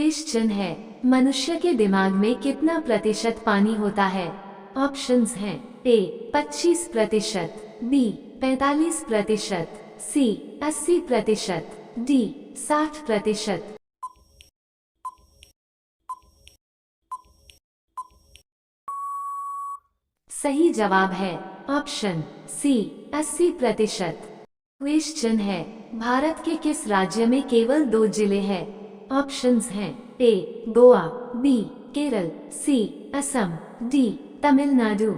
Question है, मनुष्य के दिमाग में कितना प्रतिशत पानी होता है? ऑप्शंस हैं ए 25%, बी 45%, सी 80%, डी 60%। सही जवाब है ऑप्शन सी 80%। क्वेश्चन है, भारत के किस राज्य में केवल 2 जिले हैं? ऑप्शंस हैं ए गोवा, बी केरल, सी असम, डी तमिलनाडु।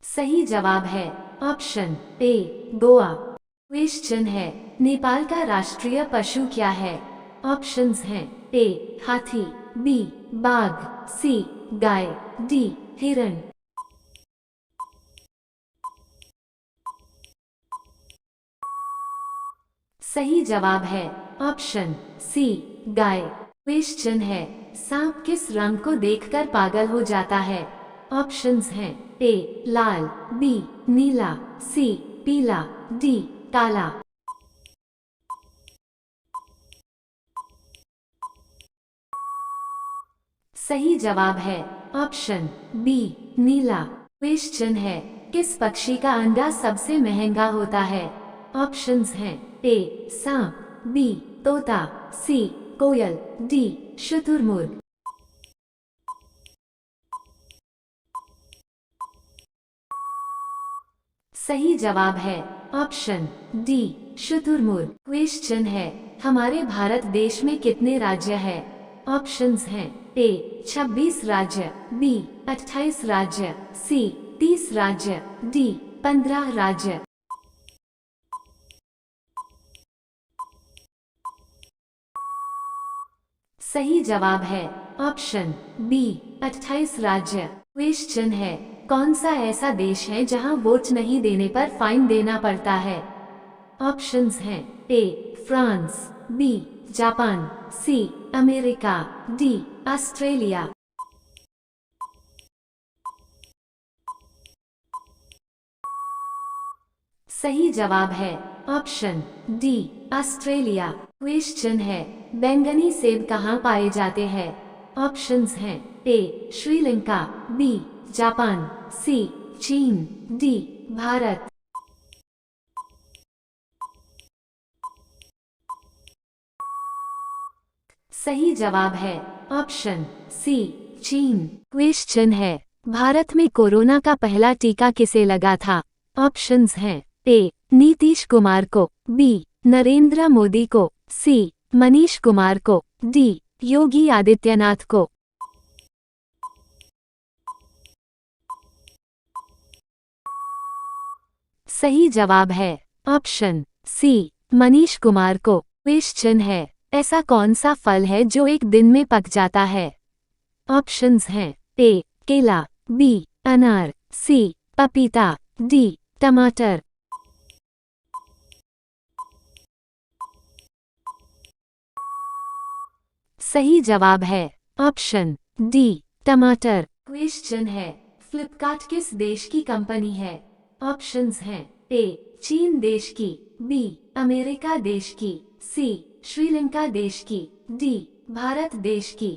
सही जवाब है ऑप्शन ए गोवा। क्वेश्चन है, नेपाल का राष्ट्रीय पशु क्या है? ऑप्शंस हैं ए हाथी, बी बाघ, सी गाय, डी हिरण। सही जवाब है ऑप्शन सी गाय। क्वेश्चन है, सांप किस रंग को देखकर पागल हो जाता है? ऑप्शंस हैं ए लाल, बी नीला, सी पीला, डी काला। सही जवाब है ऑप्शन बी नीला। क्वेश्चन है, किस पक्षी का अंडा सबसे महंगा होता है? ऑप्शंस हैं ए सांप, बी तोता, सी कोयल, डी शुतुरमुर्ग। सही जवाब है ऑप्शन डी शुतुरमुर्ग। क्वेश्चन है, हमारे भारत देश में कितने राज्य हैं? ऑप्शंस हैं ए 26 राज्य, बी 28 राज्य, सी 30 राज्य, डी 15 राज्य। सही जवाब है ऑप्शन बी 28 राज्य। क्वेश्चन है, कौन सा ऐसा देश है जहां वोट नहीं देने पर फाइन देना पड़ता है? ऑप्शंस हैं A France, B Japan, C America, D Australia. सही जवाब है ऑप्शन डी ऑस्ट्रेलिया। क्वेश्चन है, बैंगनी सेब कहाँ पाए जाते हैं? ऑप्शंस हैं ए श्रीलंका, बी जापान, सी चीन, डी भारत। सही जवाब है ऑप्शन सी चीन। क्वेश्चन है, भारत में कोरोना का पहला टीका किसे लगा था? ऑप्शंस हैं ए नीतीश कुमार को, बी नरेंद्र मोदी को, सी मनीष कुमार को, डी योगी आदित्यनाथ को। सही जवाब है ऑप्शन सी मनीष कुमार को। क्वेश्चन है, ऐसा कौन सा फल है जो एक दिन में पक जाता है? ऑप्शंस हैं ए केला, बी अनार, सी पपीता, डी टमाटर। सही जवाब है ऑप्शन डी टमाटर। क्वेश्चन है, फ्लिपकार्ट किस देश की कंपनी है? ऑप्शंस हैं ए चीन देश की, बी अमेरिका देश की, सी श्रीलंका देश की, डी भारत देश की।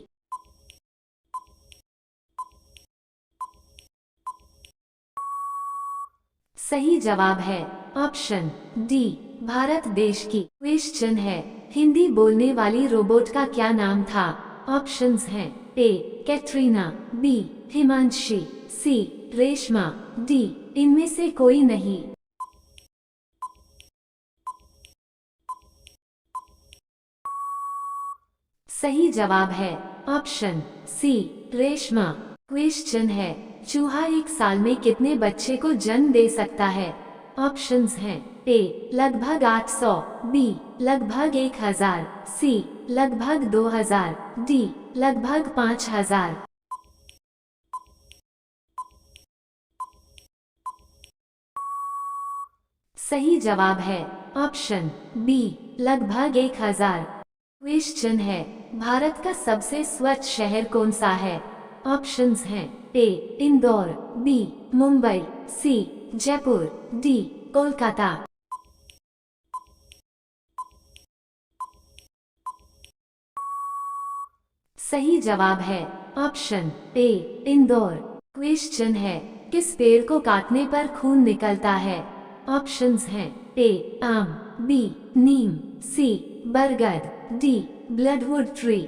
सही जवाब है ऑप्शन डी भारत देश की। क्वेश्चन है, हिंदी बोलने वाली रोबोट का क्या नाम था? ऑप्शंस हैं ए कैटरीना, बी हिमांशी, सी रेशमा, डी इनमें से कोई नहीं। सही जवाब है ऑप्शन सी रेशमा। क्वेश्चन है, चूहा एक साल में कितने बच्चे को जन्म दे सकता है? ऑप्शंस हैं ए लगभग 800, बी लगभग 1000, सी लगभग 2000, डी लगभग 5000। सही जवाब है ऑप्शन बी लगभग 1000। क्वेश्चन है, भारत का सबसे स्वच्छ शहर कौन सा है? ऑप्शंस हैं ए इंदौर, बी मुंबई, सी जयपुर, डी कोलकाता। सही जवाब है ऑप्शन ए इंदौर। क्वेश्चन है किस पेड़ को काटने पर खून निकलता है? ऑप्शंस हैं ए आम, बी नीम, सी बरगद, डी ब्लडवुड ट्री।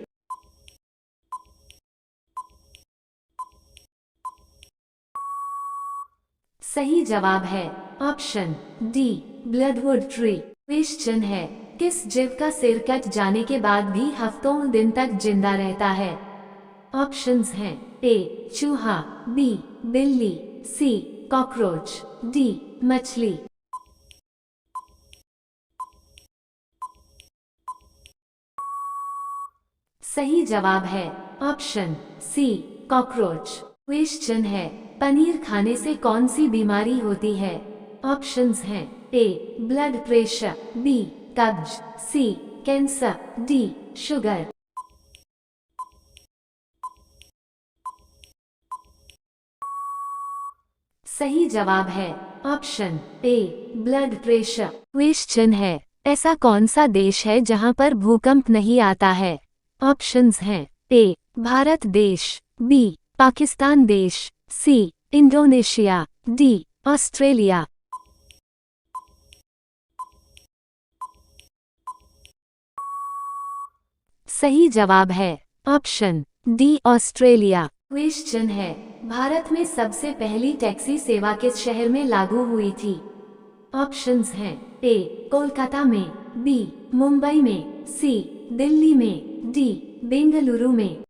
सही जवाब है ऑप्शन डी ब्लडवुड ट्री। क्वेश्चन है किस जीव का सिर कट जाने के बाद भी हफ्तों दिन तक जिंदा रहता है? ऑप्शंस हैं ए चूहा, बी बिल्ली, सी कॉकरोच, डी मछली। सही जवाब है ऑप्शन सी कॉकरोच। क्वेश्चन है पनीर खाने से कौन सी बीमारी होती है? ऑप्शंस हैं ए ब्लड प्रेशर, बी कब्ज, सी कैंसर, डी शुगर। सही जवाब है option A blood pressure. Question है ऐसा कौन सा देश है जहां पर भूकंप नहीं आता है? ऑप्शंस हैं ए भारत देश, बी पाकिस्तान देश, सी इंडोनेशिया, डी ऑस्ट्रेलिया। सही जवाब है ऑप्शन डी ऑस्ट्रेलिया। क्वेश्चन है भारत में सबसे पहली टैक्सी सेवा किस शहर में लागू हुई थी? ऑप्शंस हैं ए कोलकाता में, बी मुंबई में, सी दिल्ली में, डी बेंगलुरु में।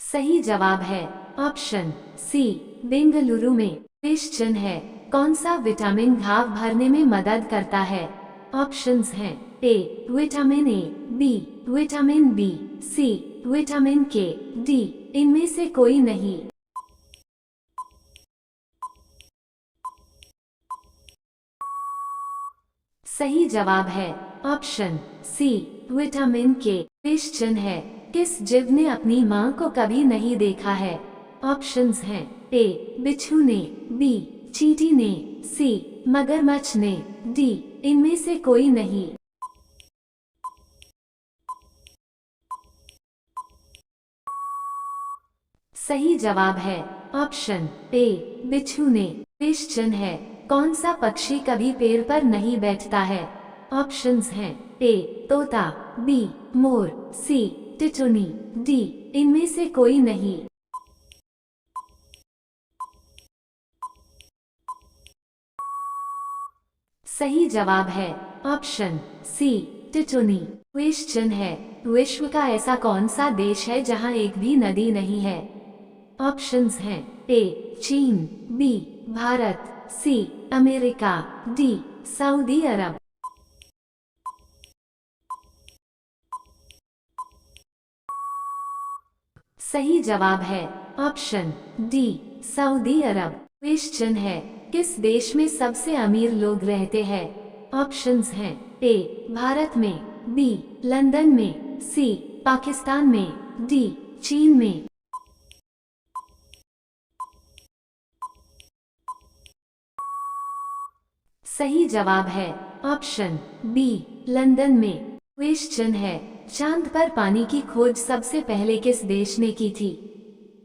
सही जवाब है ऑप्शन सी बेंगलुरु में। क्वेश्चन है कौन सा विटामिन घाव भरने में मदद करता है? ऑप्शंस हैं A vitamin A, B vitamin B, C vitamin K, D इनमें से कोई नहीं। सही जवाब है option C vitamin K. Question है किस जीव ने अपनी मां को कभी नहीं देखा है? ऑप्शंस हैं ए बिच्छू ने, बी चींटी ने, सी मगरमच्छ ने, डी इनमें से कोई नहीं। सही जवाब है ऑप्शन ए बिच्छू ने। क्वेश्चन है कौन सा पक्षी कभी पेड़ पर नहीं बैठता है? ऑप्शंस हैं ए तोता, बी मोर, सी टिटुनी, डी इनमें से कोई नहीं। सही जवाब है ऑप्शन सी टिटुनी। क्वेश्चन है विश्व का ऐसा कौन सा देश है जहां एक भी नदी नहीं है? ऑप्शंस हैं ए चीन, B Bharat, C America, D Saudi Arab. सही जवाब है option D Saudi Arab. Question है किस देश में सबसे अमीर लोग रहते हैं? ऑप्शंस हैं ए भारत में, बी लंदन में, सी पाकिस्तान में, डी चीन में। सही जवाब है ऑप्शन बी लंदन में। क्वेश्चन है चांद पर पानी की खोज सबसे पहले किस देश ने की थी?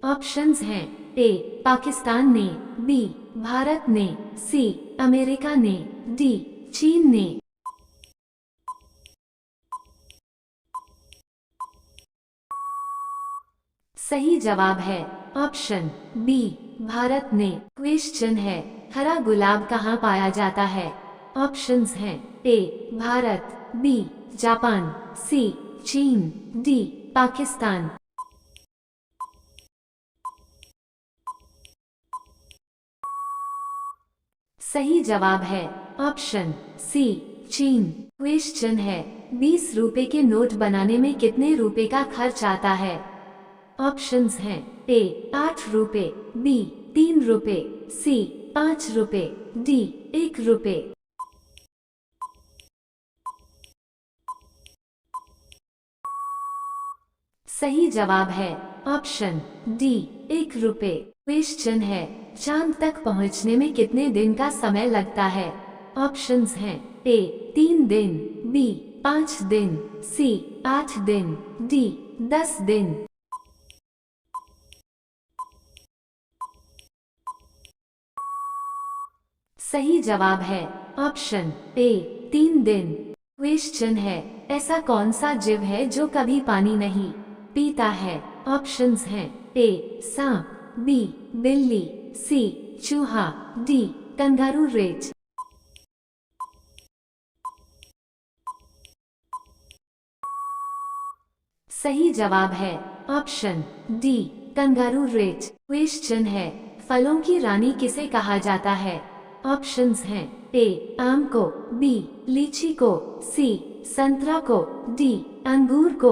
ऑप्शंस हैं ए पाकिस्तान ने, बी भारत ने, सी अमेरिका ने, डी चीन ने। सही जवाब है ऑप्शन बी भारत ने। क्वेश्चन है हरा गुलाब कहाँ पाया जाता है? ऑप्शंस हैं ए भारत, बी जापान, सी चीन, डी पाकिस्तान। सही जवाब है ऑप्शन सी चीन। क्वेश्चन है 20 रुपए के नोट बनाने में कितने रुपए का खर्च आता है? ऑप्शंस हैं ए 8 रुपए, बी 3 रुपए, सी 5 रुपए, डी 1 रुपए। सही जवाब है ऑप्शन डी 1 रुपए। क्वेश्चन है चांद तक पहुंचने में कितने दिन का समय लगता है? ऑप्शंस हैं ए 3 दिन, बी 5 दिन, सी 8 दिन, डी 10 दिन। सही जवाब है ऑप्शन ए 3 दिन। क्वेश्चन है, ऐसा कौन सा जीव है जो कभी पानी नहीं पीता है? ऑप्शंस हैं ए सांप, बी बिल्ली, सी चूहा, डी कंगारू रेट। सही जवाब है option D kangaroo rat. Question है, फलों की रानी किसे कहा जाता है? ऑप्शंस हैं ए आम को, बी लीची को, सी संतरा को, डी अंगूर को।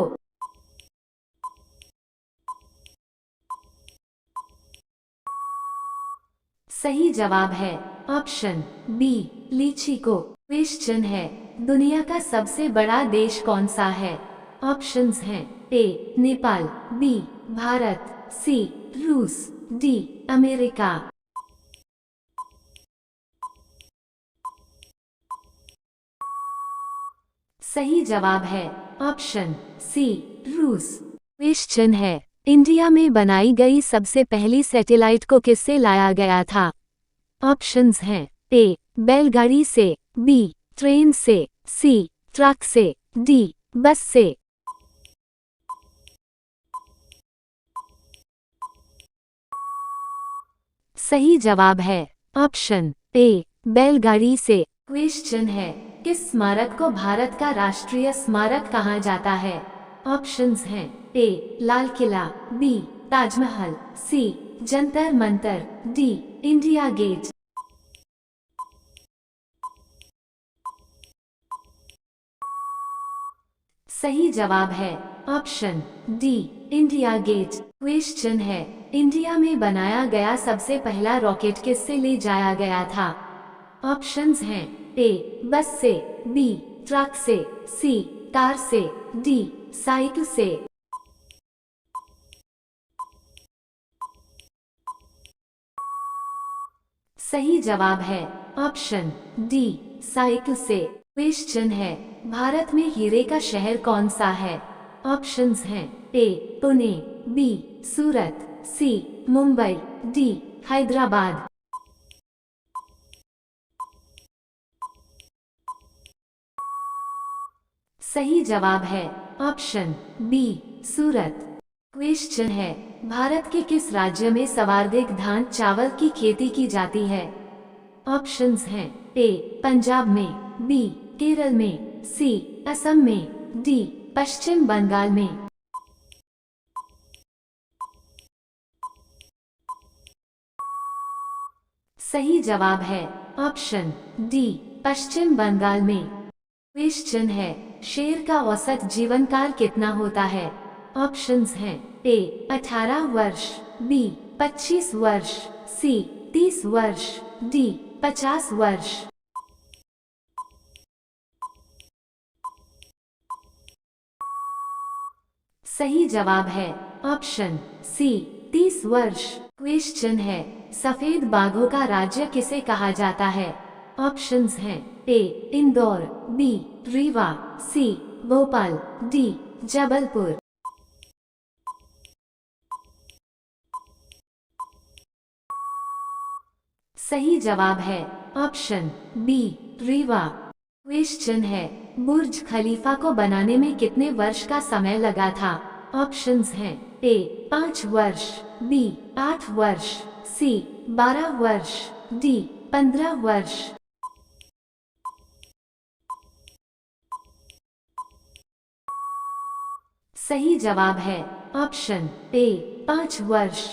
सही जवाब है ऑप्शन बी लीची को। क्वेश्चन है, दुनिया का सबसे बड़ा देश कौन सा है? ऑप्शंस हैं ए नेपाल, बी भारत, सी रूस, डी अमेरिका। सही जवाब है ऑप्शन सी रूस। क्वेश्चन है, इंडिया में बनाई गई सबसे पहली सैटेलाइट को किससे लाया गया था? ऑप्शंस हैं ए बैलगाड़ी से, बी ट्रेन से, सी ट्रक से, डी बस से। सही जवाब है ऑप्शन ए बैलगाड़ी से। क्वेश्चन है, किस स्मारक को भारत का राष्ट्रीय स्मारक कहा जाता है? ऑप्शंस हैं A Lal Qila, B Taj Mahal, C Jantar Mantar, D India Gate. सही जवाब है option D India Gate. Question है, इंडिया में बनाया गया सबसे पहला रॉकेट किससे ले जाया गया था? ऑप्शंस हैं ए बस से, बी ट्रक से, सी कार से, डी साइकिल से। सही जवाब है ऑप्शन डी साइकिल से। क्वेश्चन है, भारत में हीरे का शहर कौन सा है? ऑप्शंस हैं ए पुणे, बी सूरत, सी मुंबई, डी हैदराबाद। सही जवाब है ऑप्शन बी सूरत। क्वेश्चन है, भारत के किस राज्य में सर्वाधिक धान चावल की खेती की जाती है? ऑप्शंस हैं ए पंजाब में, बी केरल में, सी असम में, डी पश्चिम बंगाल में। सही जवाब है ऑप्शन डी पश्चिम बंगाल में। क्वेश्चन है, शेर का औसत जीवन काल कितना होता है? ऑप्शंस हैं ए 18 वर्ष, बी 25 वर्ष, सी 30 वर्ष, डी 50 वर्ष। सही जवाब है ऑप्शन सी 30 वर्ष। क्वेश्चन है, सफेद बाघों का राज्य किसे कहा जाता है? ऑप्शंस हैं ए इंदौर, बी रीवा, सी भोपाल, डी जबलपुर। सही जवाब है ऑप्शन बी रीवा। क्वेश्चन है, बुर्ज खलीफा को बनाने में कितने वर्ष का समय लगा था? ऑप्शंस हैं ए 5 वर्ष, बी 8 वर्ष, सी 12 वर्ष, डी 15 वर्ष। सही जवाब है ऑप्शन ए 5 वर्ष।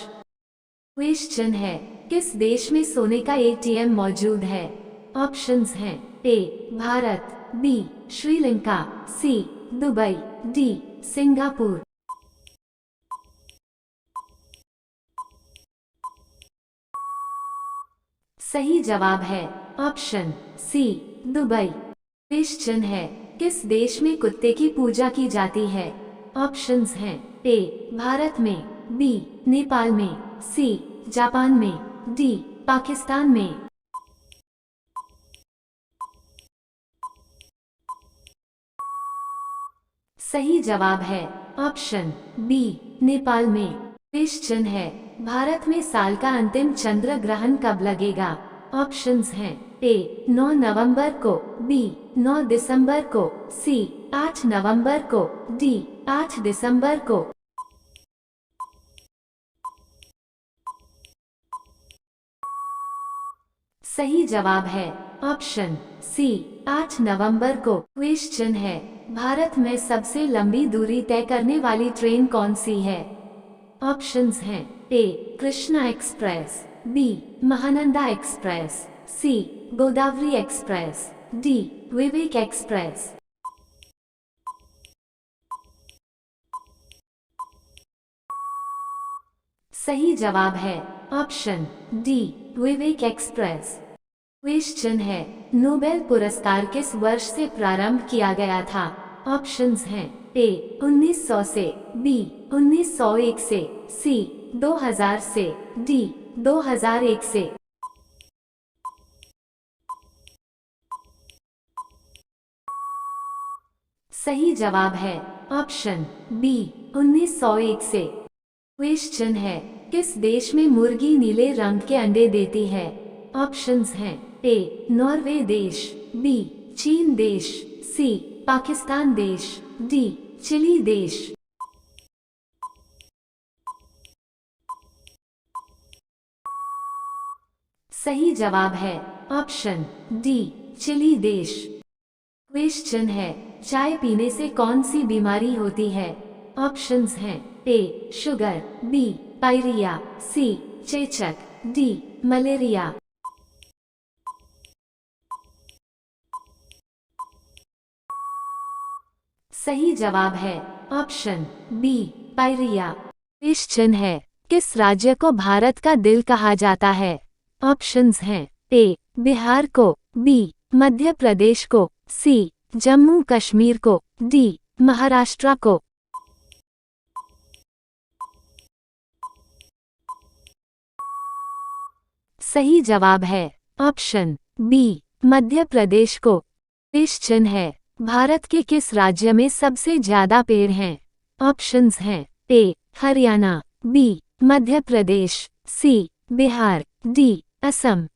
क्वेश्चन है, किस देश में सोने का एटीएम मौजूद है? ऑप्शंस हैं A Bharat, B Sri Lanka, C Dubai, D Singapore. सही जवाब है ऑप्शन सी दुबई। क्वेश्चन है, किस देश में कुत्ते की पूजा की जाती है? ऑप्शंस हैं ए भारत में, बी नेपाल में, सी जापान में, डी पाकिस्तान में। सही जवाब है ऑप्शन बी नेपाल में। क्वेश्चन है भारत में साल का अंतिम चंद्र ग्रहण कब लगेगा? ऑप्शंस हैं ए 9 नवंबर को, बी 9 दिसंबर को, सी 8 नवंबर को, डी 8 दिसंबर को। सही जवाब है ऑप्शन सी 8 नवंबर को। क्वेश्चन है भारत में सबसे लंबी दूरी तय करने वाली ट्रेन कौन सी है? ऑप्शंस हैं A Krishna Express, B Mahananda Express, C Godavari Express, D Vivek Express. सही जवाब है option D Vivek Express. Question है नोबेल पुरस्कार किस वर्ष से प्रारंभ किया गया था? ऑप्शंस हैं ए 1900 से, बी 1901 से, सी 2000 से, डी 2001 से। सही जवाब है ऑप्शन बी 1901 से। क्वेश्चन है किस देश में मुर्गी नीले रंग के अंडे देती है? ऑप्शंस हैं ए नॉर्वे देश, बी चीन देश, सी पाकिस्तान देश, डी चिली देश। सही जवाब है ऑप्शन डी चिली देश। क्वेश्चन है चाय पीने से कौन सी बीमारी होती है? ऑप्शंस हैं ए शुगर, बी पायरिया, सी चेचक, डी मलेरिया। सही जवाब है ऑप्शन बी पायरिया। क्वेश्चन है किस राज्य को भारत का दिल कहा जाता है? ऑप्शंस हैं ए बिहार को, बी मध्य प्रदेश को, सी जम्मू कश्मीर को, डी महाराष्ट्र को। सही जवाब है ऑप्शन बी मध्य प्रदेश को। क्वेश्चन है भारत के किस राज्य में सबसे ज्यादा पेड़ हैं? ऑप्शंस हैं ए हरियाणा, बी मध्य प्रदेश, सी बिहार, डी असम।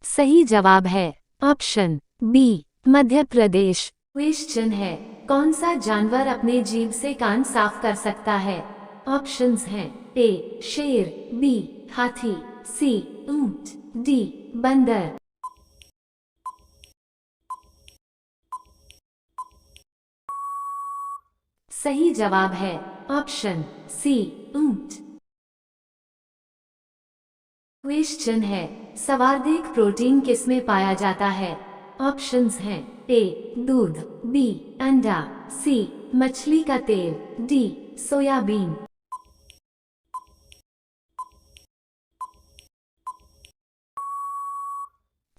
सही जवाब है option B Madhya Pradesh. Question है कौन सा जानवर अपने जीभ से कान साफ कर सकता है? ऑप्शंस हैं ए शेर, बी हाथी, सी ऊंट, डी बंदर। सही जवाब है ऑप्शन सी ऊंट। क्वेश्चन है सर्वाधिक प्रोटीन किसमें पाया जाता है? ऑप्शंस हैं ए दूध, बी अंडा, सी मछली का तेल, डी सोयाबीन।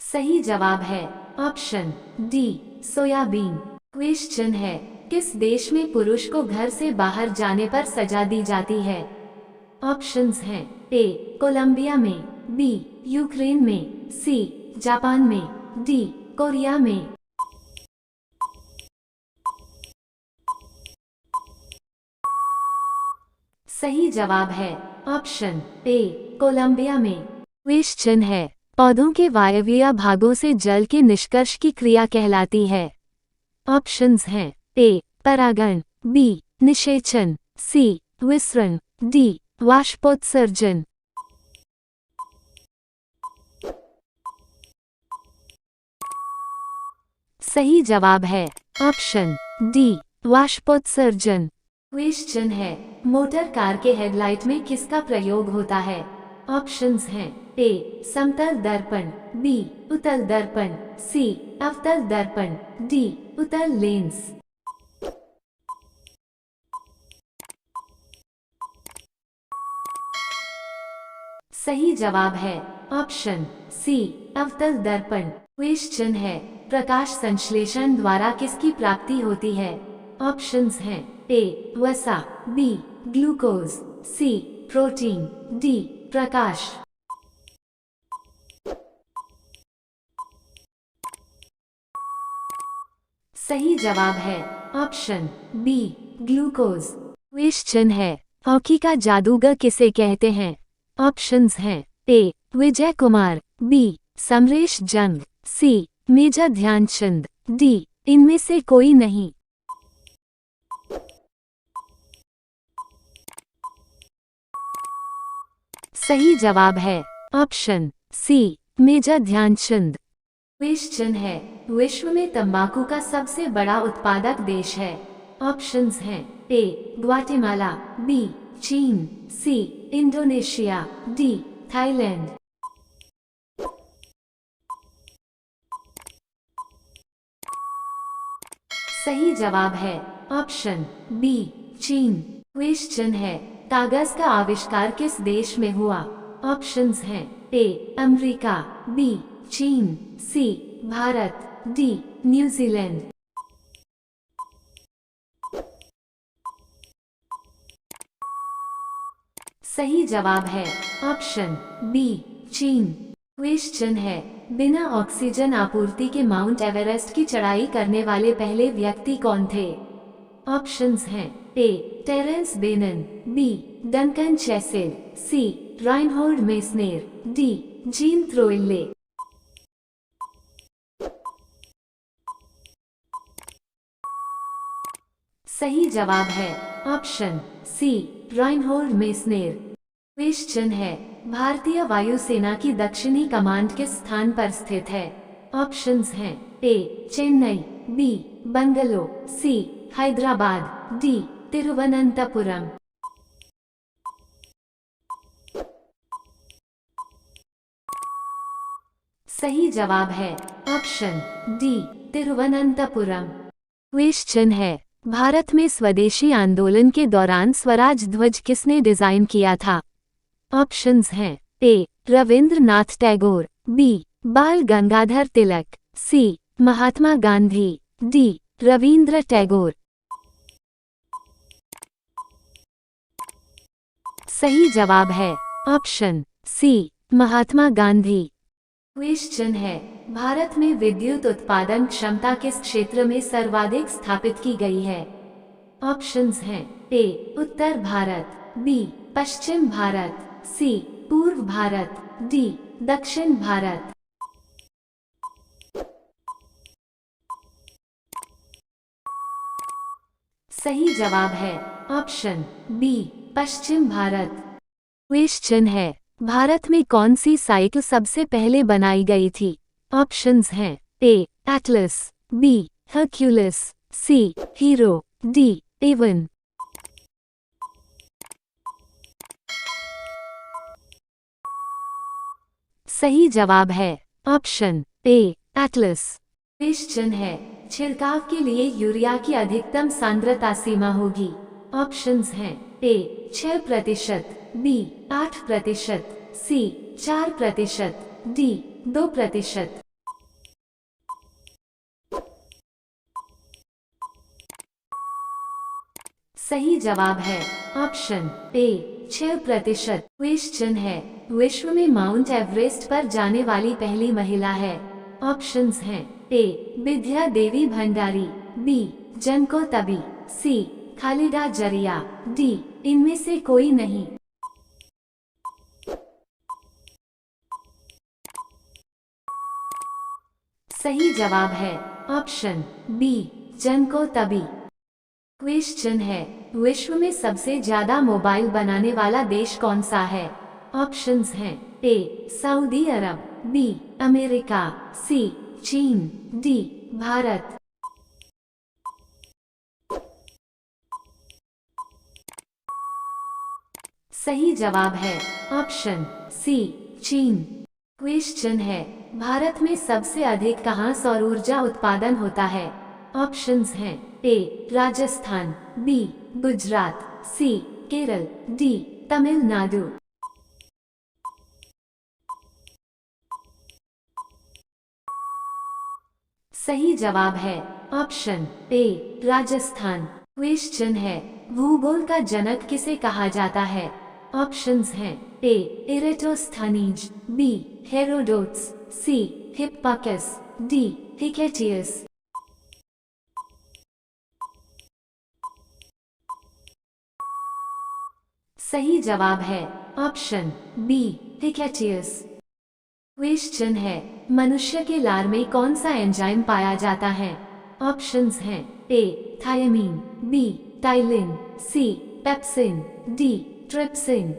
सही जवाब है ऑप्शन डी सोयाबीन। क्वेश्चन है किस देश में पुरुष को घर से बाहर जाने पर सजा दी जाती है? ऑप्शंस हैं ए कोलंबिया में, बी यूक्रेन में, सी जापान में, डी कोरिया में। सही जवाब है ऑप्शन ए कोलंबिया में। क्वेश्चन है पौधों के वायवीय भागों से जल के निष्कर्ष की क्रिया कहलाती है? ऑप्शंस हैं ए परागण, बी निषेचन, सी विसरण, डी वाष्पोत्सर्जन। सही जवाब है ऑप्शन डी वाष्पोत्सर्जन। क्वेश्चन है मोटर कार के हेडलाइट में किसका प्रयोग होता है? ऑप्शंस हैं ए समतल दर्पण, बी उत्तल दर्पण, सी अवतल दर्पण, डी उत्तल लेंस। सही जवाब है ऑप्शन सी अवतल दर्पण। क्वेश्चन है प्रकाश संश्लेषण द्वारा किसकी प्राप्ति होती है? ऑप्शंस हैं ए वसा, बी ग्लूकोज, सी प्रोटीन, डी प्रकाश। सही जवाब है ऑप्शन बी ग्लूकोज। क्वेश्चन है हॉकी का जादूगर किसे कहते हैं? ऑप्शंस हैं ए विजय कुमार, बी समरेश जंग, सी मेजर ध्यानचंद, डी इनमें से कोई नहीं। सही जवाब है option C major Dhyanchand. Question है विश्व में तंबाकू का सबसे बड़ा उत्पादक देश है? ऑप्शंस हैं ए ग्वाटेमाला, बी चीन, सी इंडोनेशिया, डी थाईलैंड। सही जवाब है ऑप्शन बी चीन। क्वेश्चन है कागज का आविष्कार किस देश में हुआ? ऑप्शंस हैं ए अमेरिका, बी चीन, सी भारत, डी न्यूजीलैंड। सही जवाब है ऑप्शन बी चीन। क्वेश्चन है बिना ऑक्सीजन आपूर्ति के माउंट एवरेस्ट की चढ़ाई करने वाले पहले व्यक्ति कौन थे? ऑप्शंस हैं ए टेरेंस बेनन, बी डंकन चेसिल, सी राइनहोल्ड मेसनेर, डी जीन थ्रोइले। सही जवाब है ऑप्शन सी राइनहोल्ड मेसनेर। क्वेश्चन है भारतीय वायुसेना की दक्षिणी कमांड किस स्थान पर स्थित है? ऑप्शंस हैं ए चेन्नई, बी बंगलो, सी हैदराबाद, डी तिरुवनंतपुरम। सही जवाब है ऑप्शन डी तिरुवनंतपुरम। क्वेश्चन है भारत में स्वदेशी आंदोलन के दौरान स्वराज ध्वज किसने डिजाइन किया था? ऑप्शंस हैं ए रविंद्रनाथ टैगोर, बी बाल गंगाधर तिलक, सी महात्मा गांधी, डी रविंद्र टैगोर। सही जवाब है ऑप्शन सी महात्मा गांधी। क्वेश्चन है भारत में विद्युत उत्पादन क्षमता किस क्षेत्र में सर्वाधिक स्थापित की गई है? ऑप्शंस हैं ए उत्तर भारत, बी पश्चिम भारत, सी पूर्व भारत, डी दक्षिण भारत। सही जवाब है ऑप्शन बी पश्चिम भारत। क्वेश्चन है भारत में कौन सी साइकिल सबसे पहले बनाई गई थी? ऑप्शंस हैं ए एटलस, बी हर्क्यूलिस, सी हीरो, डी एवन। सही जवाब है ऑप्शन ए एटलस। क्वेश्चन है छिड़काव के लिए यूरिया की अधिकतम सांद्रता सीमा होगी? ऑप्शंस हैं ए 6%, बी 8%, सी 4%, डी 2%। सही जवाब है ऑप्शन ए 6%। क्वेश्चन है विश्व में माउंट एवरेस्ट पर जाने वाली पहली महिला है? ऑप्शंस हैं ए विद्या देवी भंडारी, बी जनको तबी, सी खालिदा जरिया, डी इनमें से कोई नहीं। सही जवाब है ऑप्शन बी जनको तबी। क्वेश्चन है विश्व में सबसे ज्यादा मोबाइल बनाने वाला देश कौन सा है? ऑप्शंस हैं ए सऊदी अरब, बी अमेरिका, सी चीन, डी भारत। सही जवाब है ऑप्शन सी चीन। क्वेश्चन है भारत में सबसे अधिक कहाँ सौर ऊर्जा उत्पादन होता है? ऑप्शंस हैं ए राजस्थान, बी गुजरात, सी केरल, डी तमिलनाडु। सही जवाब है ऑप्शन ए राजस्थान। क्वेश्चन है भूगोल का जनक किसे कहा जाता है? ऑप्शंस हैं ए इरेटोस्थनीज, बी हेरोडोट्स, सी हिप्पाकस, डी हिकेटियस। सही जवाब है ऑप्शन बी हिकेटियस। क्वेश्चन है, मनुष्य के लार में कौन सा एंजाइम पाया जाता है? ऑप्शंस हैं ए थायमीन, बी टाइलिन, सी पेप्सिन, डी ट्रिप्सिन।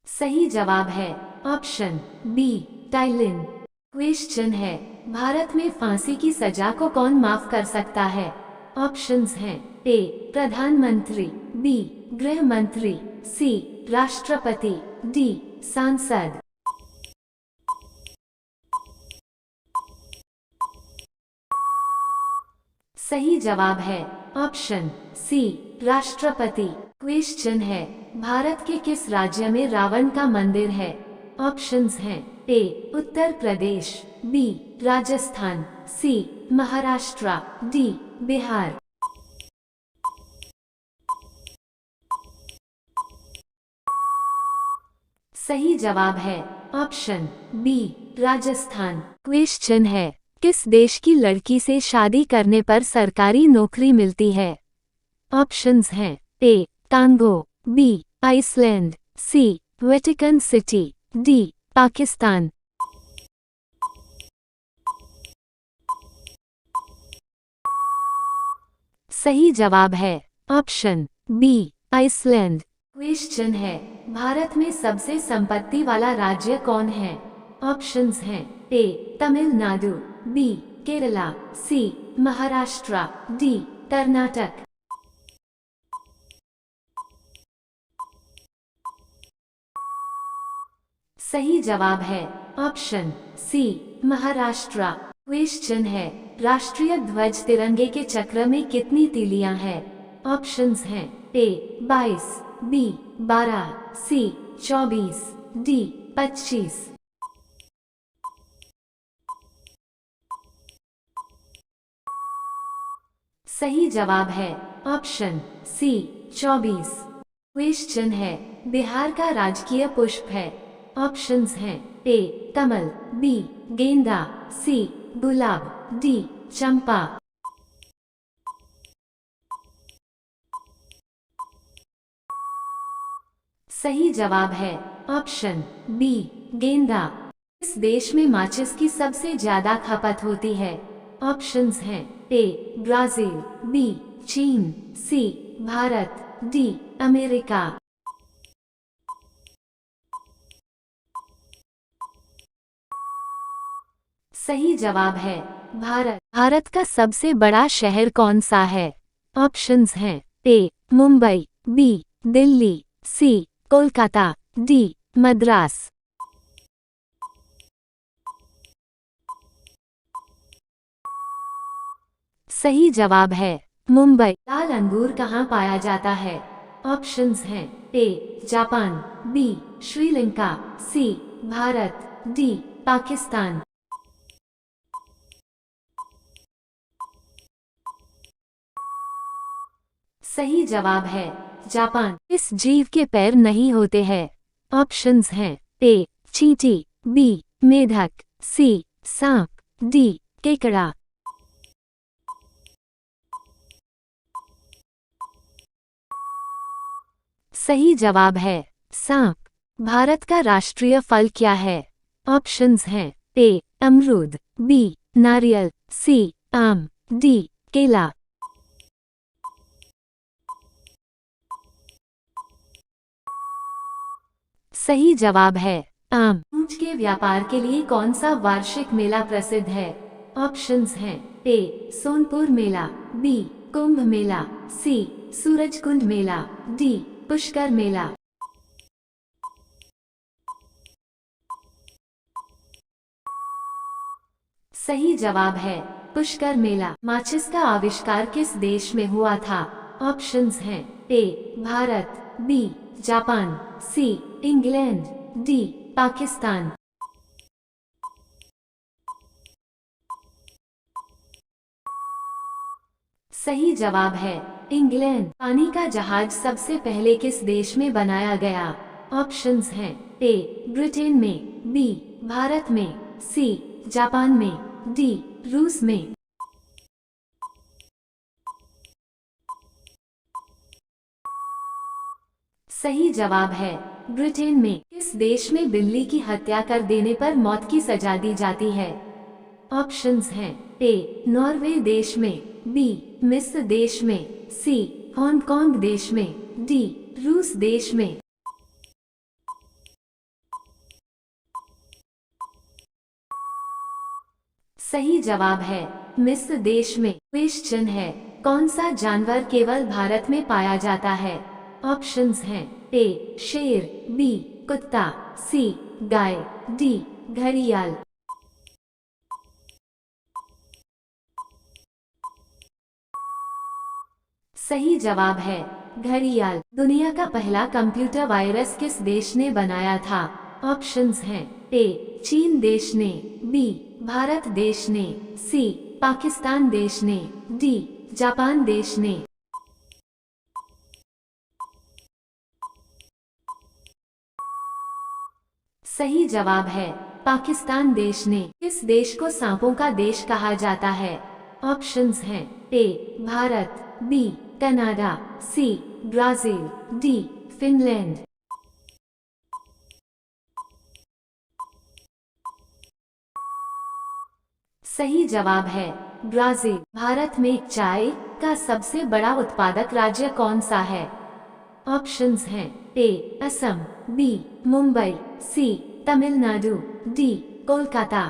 सही जवाब है ऑप्शन बी टाइलिन। क्वेश्चन है, भारत में फांसी की सजा को कौन माफ कर सकता है? ऑप्शंस हैं ए प्रधानमंत्री, बी गृह मंत्री, सी राष्ट्रपति, डी सांसद। सही जवाब है ऑप्शन सी राष्ट्रपति। क्वेश्चन है, भारत के किस राज्य में रावण का मंदिर है? ऑप्शंस हैं ए उत्तर प्रदेश, बी राजस्थान, सी महाराष्ट्र, डी बिहार। सही जवाब है ऑप्शन बी राजस्थान। क्वेश्चन है, किस देश की लड़की से शादी करने पर सरकारी नौकरी मिलती है? ऑप्शंस हैं ए कांगो, बी आइसलैंड, सी वेटिकन सिटी, डी पाकिस्तान। सही जवाब है ऑप्शन बी आइसलैंड। क्वेश्चन है, भारत में सबसे संपत्ति वाला राज्य कौन है? ऑप्शंस हैं ए तमिलनाडु, बी केरला, सी महाराष्ट्र, डी कर्नाटक। सही जवाब है ऑप्शन सी महाराष्ट्र। क्वेश्चन है, राष्ट्रीय ध्वज तिरंगे के चक्र में कितनी तीलियां हैं? ऑप्शंस हैं ए 22, बी 12, सी 24, डी 25। सही जवाब है ऑप्शन सी 24। क्वेश्चन है, बिहार का राजकीय पुष्प है? ऑप्शंस हैं ए कमल, बी गेंदा, सी गुलाब, डी चंपा। सही जवाब है ऑप्शन बी गेंदा। इस देश में माचिस की सबसे ज्यादा खपत होती है? ऑप्शंस हैं ए ब्राजील, बी चीन, सी भारत, डी अमेरिका। सही जवाब है भारत। भारत का सबसे बड़ा शहर कौन सा है? ऑप्शंस हैं ए मुंबई, बी दिल्ली, सी कोलकाता, डी मद्रास। सही जवाब है मुंबई। लाल अंगूर कहाँ पाया जाता है? ऑप्शंस हैं A Japan, B Sri Lanka, C Bharat, D Pakistan. सही जवाब है जापान। इस जीव के पैर नहीं होते हैं? ऑप्शंस हैं ए चींटी, बी मेढक, सी सांप, डी केकड़ा। सही जवाब है सांप। भारत का राष्ट्रीय फल क्या है? ऑप्शंस हैं ए अमरूद, बी नारियल, सी आम, डी केला। सही जवाब है आम। ऊंट के व्यापार के लिए कौन सा वार्षिक मेला प्रसिद्ध है? ऑप्शंस हैं ए सोनपुर मेला, बी कुंभ मेला, सी सूरजकुंड मेला, डी पुष्कर मेला। सही जवाब है पुष्कर मेला। माचिस का आविष्कार किस देश में हुआ था? ऑप्शंस हैं A Bharat, B Japan, C England, D Pakistan. सही जवाब है इंग्लैंड। पानी का जहाज सबसे पहले किस देश में बनाया गया? ऑप्शंस हैं ए ब्रिटेन में, बी भारत में, सी जापान में, डी रूस में। सही जवाब है ब्रिटेन में। किस देश में बिल्ली की हत्या कर देने पर मौत की सजा दी जाती है? ऑप्शंस हैं ए नॉर्वे देश में, बी मिस्र देश में, सी हांगकांग देश में, डी रूस देश में। सही जवाब है मिस्र देश में। क्वेश्चन है कौन सा जानवर केवल भारत में पाया जाता है? ऑप्शंस हैं ए शेर, बी कुत्ता, सी गाय, डी घड़ियाल। सही जवाब है घड़ियाल। दुनिया का पहला कंप्यूटर वायरस किस देश ने बनाया था? ऑप्शंस हैं ए चीन देश ने, बी भारत देश ने, सी पाकिस्तान देश ने, डी जापान देश ने। सही जवाब है पाकिस्तान देश ने। किस देश को सांपों का देश कहा जाता है? ऑप्शंस हैं A Bharat, B Canada, C Brazil, D Finland. सही जवाब है ब्राजील। भारत में चाय का सबसे बड़ा उत्पादक राज्य कौन सा है? ऑप्शंस हैं ए असम, बी मुंबई, सी तमिलनाडु, डी कोलकाता।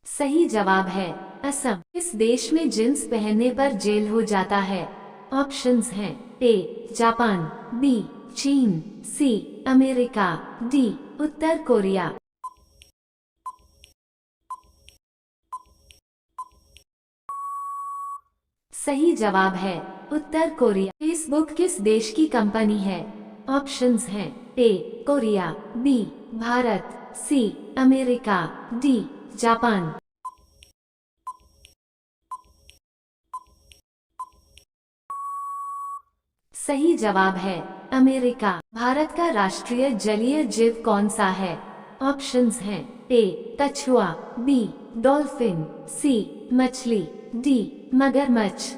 सही जवाब है असम। इस देश में जींस पहनने पर जेल हो जाता है? ऑप्शंस हैं ए जापान, बी चीन, सी अमेरिका, डी उत्तर कोरिया। सही जवाब है उत्तर कोरिया। फेसबुक किस देश की कंपनी है? ऑप्शंस हैं A Korea, B Bharat, C America, D Japan. सही जवाब है अमेरिका। भारत का राष्ट्रीय जलीय जीव कौन सा है? ऑप्शंस हैं ए कछुआ, बी डॉल्फिन, सी मछली, डी मगरमच्छ।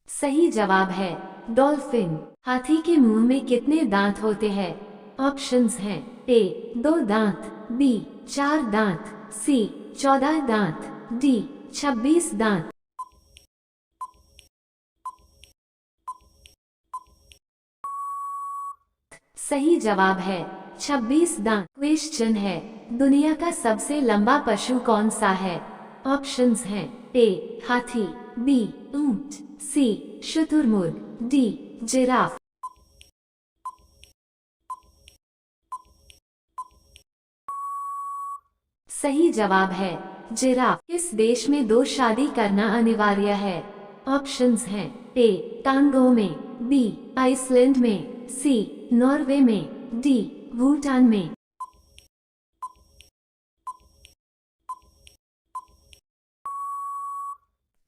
सही जवाब है डॉल्फिन। हाथी के मुंह में कितने दांत होते हैं? ऑप्शंस हैं ए 2 दांत, बी 4 दांत, सी 14 दांत, डी 26 दांत। सही जवाब है 26 दांत। क्वेश्चन है दुनिया का सबसे लंबा पशु कौन सा है? ऑप्शंस हैं ए हाथी, बी ऊंट, सी शुतुरमुर्ग, डी जिराफ। सही जवाब है जिराफ। किस देश में 2 शादी करना अनिवार्य है? ऑप्शंस हैं ए कांगो में, बी आइसलैंड में, सी नॉर्वे में, डी भूटान में।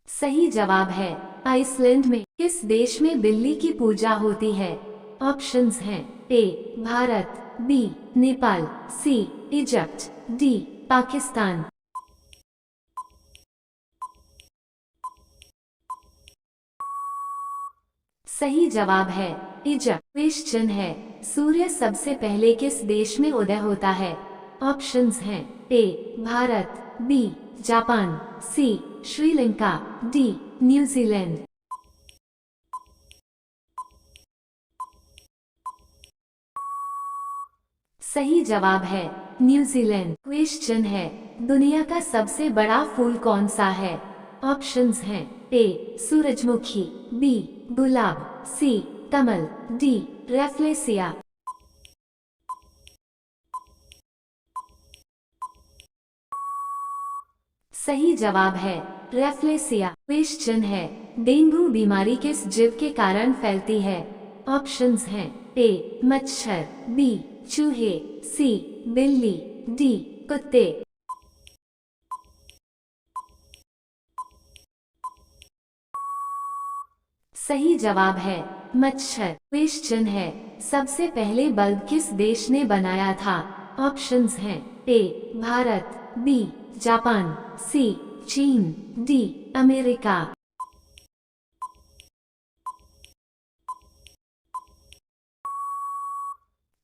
सही जवाब है आइसलैंड में। किस देश में बिल्ली की पूजा होती है? ऑप्शंस हैं A Bharat, B Nepal, C Egypt, D Pakistan. सही जवाब है इजिप्ट। क्वेश्चन है सूर्य सबसे पहले किस देश में उदय होता है? ऑप्शंस हैं A Bharat, B Japan, C Sri Lanka, D New Zealand. सही जवाब है न्यूजीलैंड। क्वेश्चन है दुनिया का सबसे बड़ा फूल कौन सा है? ऑप्शंस हैं ए सूरजमुखी, बी गुलाब, सी कमल, डी रेफ्लेसिया। सही जवाब है रेफ्लेसिया। क्वेश्चन है डेंगू बीमारी किस जीव के कारण फैलती है? ऑप्शंस हैं ए मच्छर, बी चूहे, सी बिल्ली, डी कुत्ते। सही जवाब है मच्छर। क्वेश्चन है सबसे पहले बल्ब किस देश ने बनाया था? ऑप्शंस हैं ए भारत, बी जापान, सी चीन, डी अमेरिका।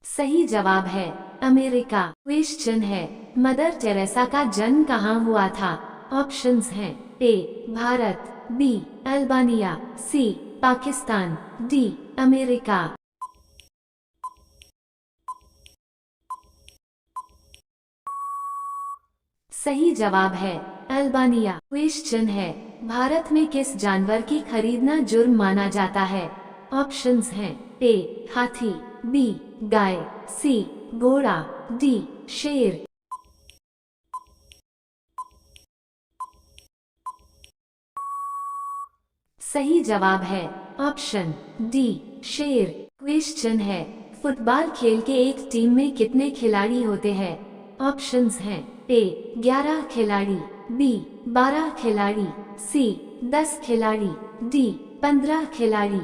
सही जवाब है अमेरिका। क्वेश्चन है मदर टेरेसा का जन्म कहाँ हुआ था? ऑप्शंस हैं A Bharat, B Albania, C Pakistan, D America. सही जवाब है अल्बानिया। क्वेश्चन है भारत में किस जानवर की खरीदना जुर्म माना जाता है? ऑप्शंस हैं ए हाथी, बी गाय, सी घोड़ा, डी शेर। सही जवाब है ऑप्शन डी शेर। क्वेश्चन है फुटबॉल खेल के एक टीम में कितने खिलाड़ी होते हैं? ऑप्शंस हैं ए 11 खिलाड़ी, बी 12 खिलाड़ी, सी 10 खिलाड़ी, डी 15 खिलाड़ी।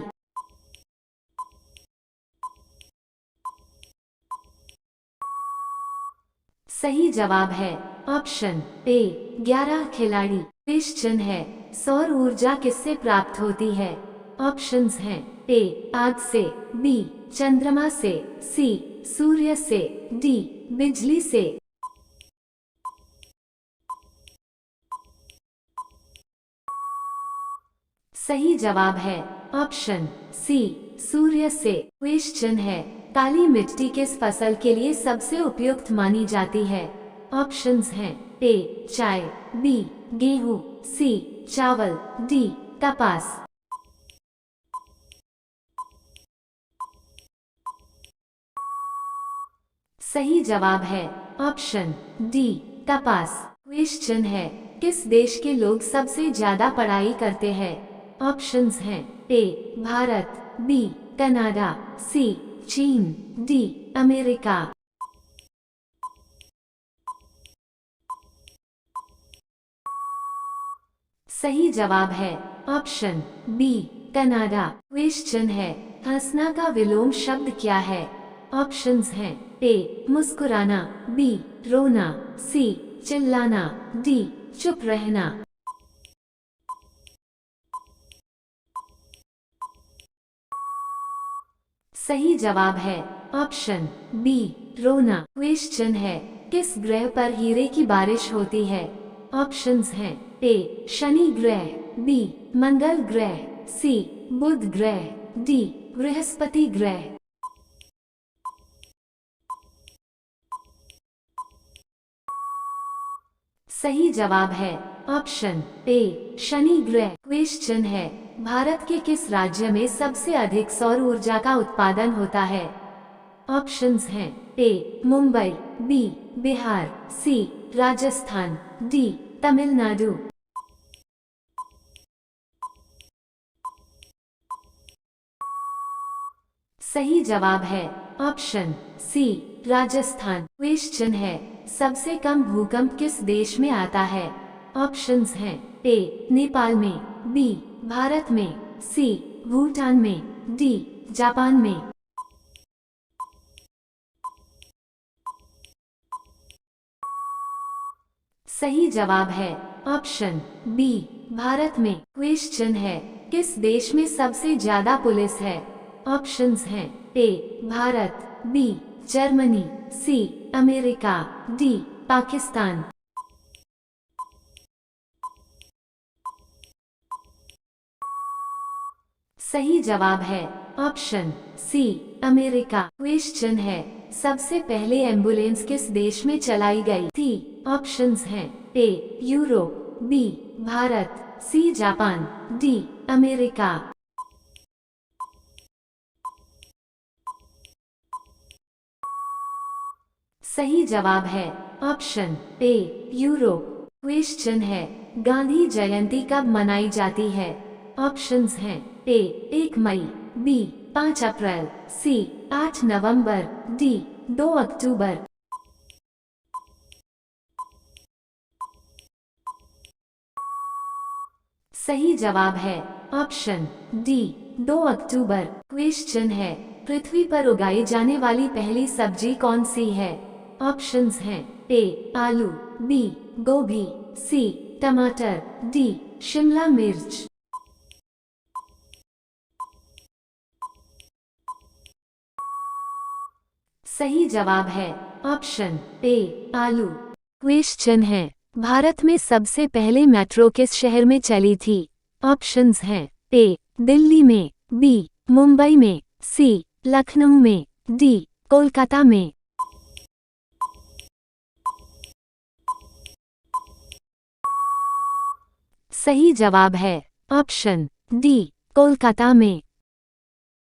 सही जवाब है ऑप्शन ए 11 खिलाड़ी। क्वेश्चन है सौर ऊर्जा किससे प्राप्त होती है? ऑप्शंस हैं ए आग से, बी चंद्रमा से, सी सूर्य से, डी बिजली से। सही जवाब है ऑप्शन सी सूर्य से। क्वेश्चन है काली मिट्टी किस फसल के लिए सबसे उपयुक्त मानी जाती है? ऑप्शंस हैं ए चाय, बी गेहूं, सी चावल, डी कपास। सही जवाब है ऑप्शन डी कपास। क्वेश्चन है किस देश के लोग सबसे ज्यादा पढ़ाई करते हैं? ऑप्शंस हैं ए भारत, बी कनाडा, सी चीन, डी अमेरिका। सही जवाब है ऑप्शन बी कनाडा। क्वेश्चन है हंसना का विलोम शब्द क्या है? ऑप्शंस हैं ए मुस्कुराना, बी रोना, सी चिल्लाना, डी चुप रहना। सही जवाब है ऑप्शन बी रोना। क्वेश्चन है किस ग्रह पर हीरे की बारिश होती है? ऑप्शंस हैं ए शनि ग्रह, बी मंगल ग्रह, सी बुध ग्रह, डी बृहस्पति ग्रह। सही जवाब है ऑप्शन ए शनि ग्रह। क्वेश्चन है भारत के किस राज्य में सबसे अधिक सौर ऊर्जा का उत्पादन होता है? ऑप्शंस हैं ए मुंबई, बी बिहार, सी राजस्थान, डी तमिलनाडु। सही जवाब है ऑप्शन सी राजस्थान। क्वेश्चन है सबसे कम भूकंप किस देश में आता है? ऑप्शंस हैं ए नेपाल में, बी भारत में, सी भूटान में, डी जापान में। सही जवाब है ऑप्शन बी भारत में। क्वेश्चन है किस देश में सबसे ज्यादा पुलिस है? ऑप्शंस हैं A Bharat, B Germany, C America, D Pakistan. सही जवाब है ऑप्शन सी अमेरिका। क्वेश्चन है सबसे पहले एम्बुलेंस किस देश में चलाई गई थी? ऑप्शंस हैं A Europe, B Bharat, C Japan, D America. सही जवाब है ऑप्शन ए यूरोप। क्वेश्चन है गांधी जयंती कब मनाई जाती है? ऑप्शंस हैं ए 1 मई, बी 5 अप्रैल, सी 8 नवंबर, डी 2 अक्टूबर। सही जवाब है ऑप्शन डी 2 अक्टूबर। क्वेश्चन है पृथ्वी पर उगाई जाने वाली पहली सब्जी कौन सी है? ऑप्शंस हैं ए आलू, बी गोभी, सी टमाटर, डी शिमला मिर्च। सही जवाब है ऑप्शन ए आलू। क्वेश्चन है, भारत में सबसे पहले मेट्रो किस शहर में चली थी? ऑप्शंस हैं ए दिल्ली में, बी मुंबई में, सी लखनऊ में, डी कोलकाता में। सही जवाब है ऑप्शन डी कोलकाता में।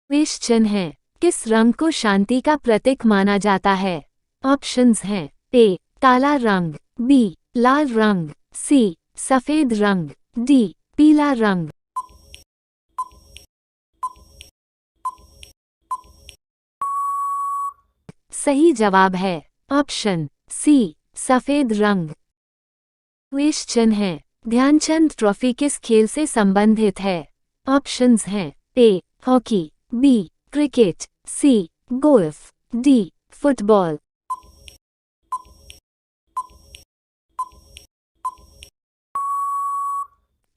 क्वेश्चन है, किस रंग को शांति का प्रतीक माना जाता है? ऑप्शंस हैं ए काला रंग, बी लाल रंग, सी सफेद रंग, डी पीला रंग। सही जवाब है ऑप्शन सी सफेद रंग। क्वेश्चन है, ध्यानचंद ट्रॉफी किस खेल से संबंधित है? ऑप्शंस हैं A hockey, B cricket, C golf, D football.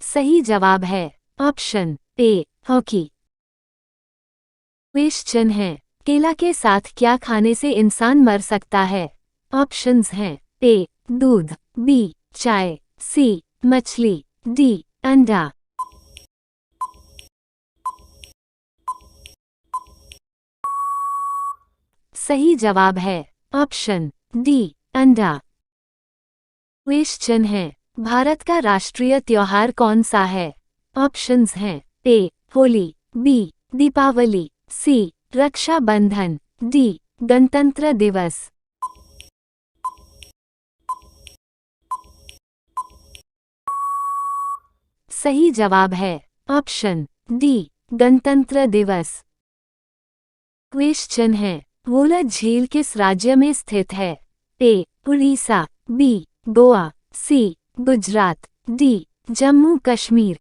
सही जवाब है ऑप्शन ए हॉकी। क्वेश्चन है, केला के साथ क्या खाने से इंसान मर सकता है? ऑप्शंस हैं ए दूध, बी चाय, सी मछली, डी अंडा। सही जवाब है ऑप्शन डी अंडा। क्वेश्चन है, भारत का राष्ट्रीय त्योहार कौन सा है? ऑप्शंस हैं ए होली, बी दीपावली, सी रक्षाबंधन, डी गणतंत्र दिवस। सही जवाब है ऑप्शन डी गणतंत्र दिवस। क्वेश्चन है, वोला झील किस राज्य में स्थित है? ए उड़ीसा, बी गोवा, सी गुजरात, डी जम्मू कश्मीर।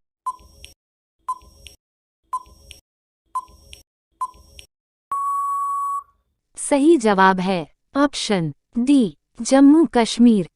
सही जवाब है ऑप्शन डी जम्मू कश्मीर।